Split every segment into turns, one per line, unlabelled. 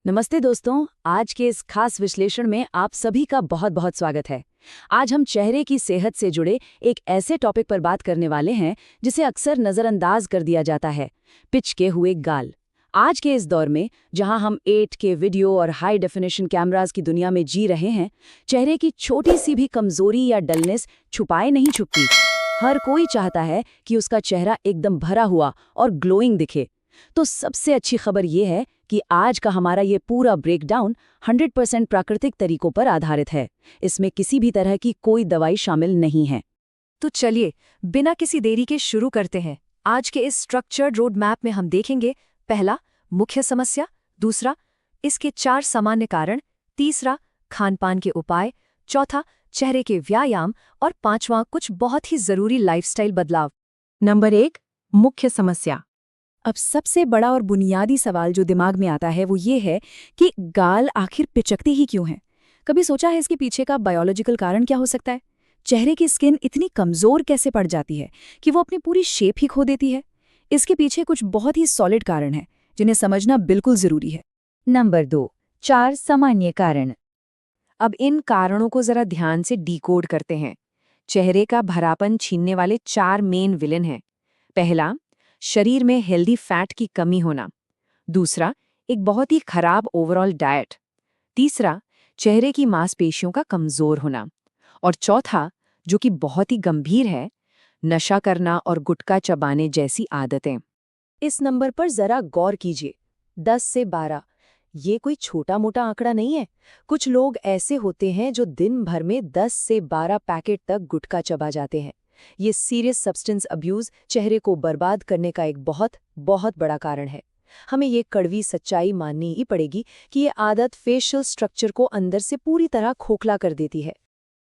नमस्ते दोस्तों, आज के इस खास विश्लेषण में आप सभी का बहुत बहुत स्वागत है। आज हम चेहरे की सेहत से जुड़े एक ऐसे टॉपिक पर बात करने वाले हैं जिसे अक्सर नज़रअंदाज कर दिया जाता है, पिचके हुए गाल। आज के इस दौर में जहां हम 8K वीडियो और हाई डेफिनेशन कैमरास की दुनिया में जी रहे हैं, चेहरे की छोटी सी भी कमजोरी या डलनेस छुपाए नहीं छुपती। हर कोई चाहता है कि उसका चेहरा एकदम भरा हुआ और ग्लोइंग दिखे। तो सबसे अच्छी खबर ये है कि आज का हमारा ये पूरा ब्रेकडाउन 100% प्राकृतिक तरीकों पर आधारित है। इसमें किसी भी तरह की कोई दवाई शामिल नहीं है।
तो चलिए बिना किसी देरी के शुरू करते हैं। आज के इस स्ट्रक्चर्ड रोड मैप में हम देखेंगे, पहला मुख्य समस्या, दूसरा इसके 4 सामान्य कारण, तीसरा खानपान के उपाय, चौथा चेहरे के व्यायाम और पांचवां कुछ बहुत ही जरूरी लाइफस्टाइल बदलाव।
नंबर 1, मुख्य समस्या।
अब सबसे बड़ा और बुनियादी सवाल जो दिमाग में आता है वो ये है कि गाल आखिर पिचकते ही क्यों हैं? कभी सोचा है इसके पीछे का बायोलॉजिकल कारण क्या हो सकता है? चेहरे की स्किन इतनी कमजोर कैसे पड़ जाती है कि वो अपनी पूरी शेप ही खो देती है? इसके पीछे कुछ बहुत ही सॉलिड कारण हैं जिन्हें समझना बिल्कुल जरूरी है।
नंबर 2, 4 सामान्य कारण। अब इन कारणों को जरा ध्यान से डिकोड करते हैं। चेहरे का भरापन छीनने वाले 4 मेन विलेन हैं। पहला, शरीर में हेल्दी फैट की कमी होना। दूसरा, एक बहुत ही खराब ओवरऑल डाइट। तीसरा, चेहरे की मांसपेशियों का कमजोर होना। और चौथा, जो कि बहुत ही गंभीर है, नशा करना और गुटखा चबाने जैसी आदतें।
इस नंबर पर जरा गौर कीजिए, 10 से 12। ये कोई छोटा मोटा आंकड़ा नहीं है। कुछ लोग ऐसे होते हैं जो दिन भर में 10 से 12 पैकेट तक गुटखा चबा जाते हैं। ये सीरियस सब्सटेंस अब्यूज चेहरे को बर्बाद करने का एक बहुत बहुत बड़ा कारण है। हमें ये कड़वी सच्चाई माननी ही पड़ेगी कि ये आदत फेशियल स्ट्रक्चर को अंदर से पूरी तरह खोखला कर देती है।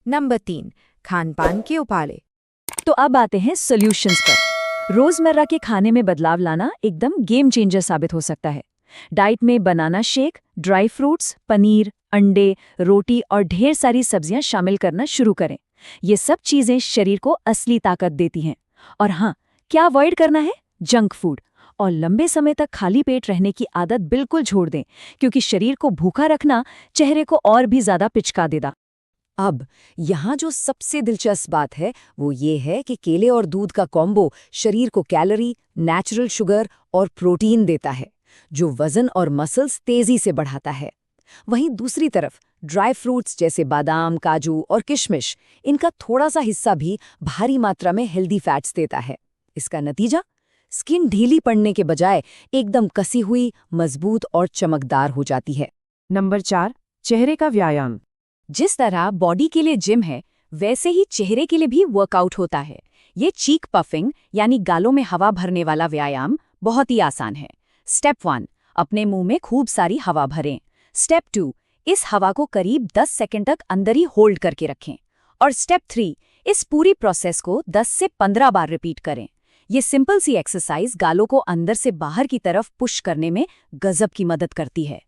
नंबर 3, खानपान के उपाय।
तो अब आते हैं सॉल्यूशंस पर। रोजमर्रा के खाने में बदलाव लाना एकदम गेम चेंजर साबित हो सकता है। डाइट में banana shake, dry fruits, paneer, अंडे, रोटी और ढेर सारी सब्जियां शामिल करना शुरू करें। ये सब चीजें शरीर को असली ताकत देती हैं। और हाँ, क्या अवॉइड करना है? Junk food. और लंबे समय तक खाली पेट रहने की आदत बिल्कुल छोड़ दें, क्योंकि शरीर को भूखा रखना चेहरे को और भी ज्यादा पिचका देगा। अब यहाँ जो सबसे दिलचस्प बात है वो ये है कि केले और दूध का कॉम्बो शरीर को कैलोरी, नेचुरल शुगर और प्रोटीन देता है, जो वजन और मसल्स तेजी से बढ़ाता है। वहीं दूसरी तरफ ड्राई फ्रूट्स जैसे बादाम, काजू और किशमिश, इनका थोड़ा सा हिस्सा भी भारी मात्रा में हेल्दी फैट्स देता है। इसका नतीजा, स्किन ढीली पड़ने के बजाय एकदम कसी हुई, मजबूत और चमकदार हो जाती है।
नंबर 4, चेहरे का व्यायाम।
जिस तरह बॉडी के लिए जिम है, वैसे ही चेहरे के लिए भी वर्कआउट होता है। ये चीक पफिंग यानी गालों में हवा भरने वाला व्यायाम बहुत ही आसान है। स्टेप 1, अपने मुंह में खूब सारी हवा भरें। स्टेप 2, इस हवा को करीब 10 सेकंड तक अंदर ही होल्ड करके रखें। और स्टेप 3, इस पूरी प्रोसेस को 10 से 15 बार रिपीट करें। ये सिंपल सी एक्सरसाइज गालों को अंदर से बाहर की तरफ पुश करने में गजब की मदद करती है।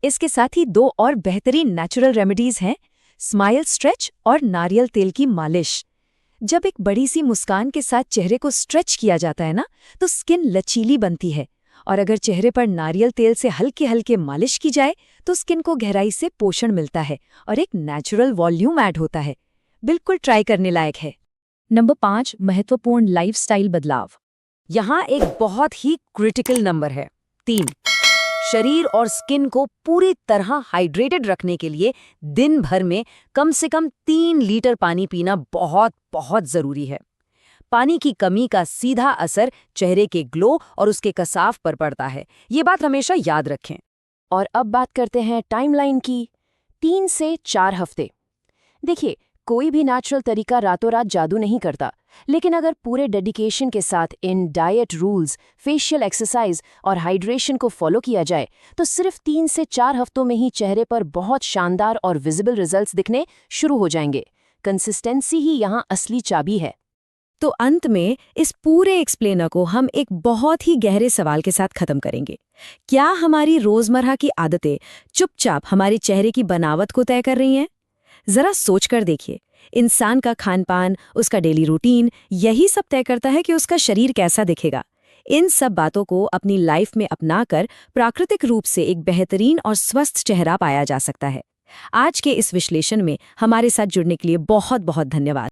इसके साथ ही 2 और बेहतरीन नेचुरल रेमेडीज हैं, स्माइल स्ट्रेच और नारियल तेल की मालिश। जब एक बड़ी सी मुस्कान के साथ चेहरे को स्ट्रेच किया जाता है ना, तो स्किन लचीली बनती है। और अगर चेहरे पर नारियल तेल से हल्के हल्के मालिश की जाए तो स्किन को गहराई से पोषण मिलता है और एक नेचुरल वॉल्यूम ऐड होता है। बिल्कुल ट्राई करने लायक है। नंबर 5, महत्वपूर्ण लाइफस्टाइल बदलाव। यहाँ एक बहुत ही क्रिटिकल नंबर है, 3। शरीर और स्किन को पूरी तरह हाइड्रेटेड रखने के लिए दिन भर में कम से कम 3 लीटर पानी पीना बहुत बहुत जरूरी है। पानी की कमी का सीधा असर चेहरे के ग्लो और उसके कसाव पर पड़ता है। ये बात हमेशा याद रखें। और अब बात करते हैं टाइमलाइन की। 3 से 4 हफ्ते। देखिए, कोई भी नेचुरल तरीका रातों रात जादू नहीं करता, लेकिन अगर पूरे डेडिकेशन के साथ in diet rules, facial exercise और हाइड्रेशन को फॉलो किया जाए तो सिर्फ 3 से 4 हफ्तों में ही चेहरे पर बहुत शानदार और विजिबल रिजल्ट्स दिखने शुरू हो जाएंगे। कंसिस्टेंसी ही यहाँ असली चाबी है। तो अंत में इस पूरे एक्सप्लेनर को हम एक बहुत ही गहरे सवाल के साथ खत्म करेंगे। क्या हमारी रोजमर्रा की आदतें चुपचाप हमारे चेहरे की बनावट को तय कर रही हैं? जरा सोच कर देखिए, इंसान का खानपान, उसका डेली रूटीन, यही सब तय करता है कि उसका शरीर कैसा दिखेगा।
इन सब बातों को अपनी लाइफ में अपनाकर प्राकृतिक रूप से एक बेहतरीन और स्वस्थ चेहरा पाया जा सकता है। आज के इस विश्लेषण में हमारे साथ जुड़ने के लिए बहुत बहुत धन्यवाद।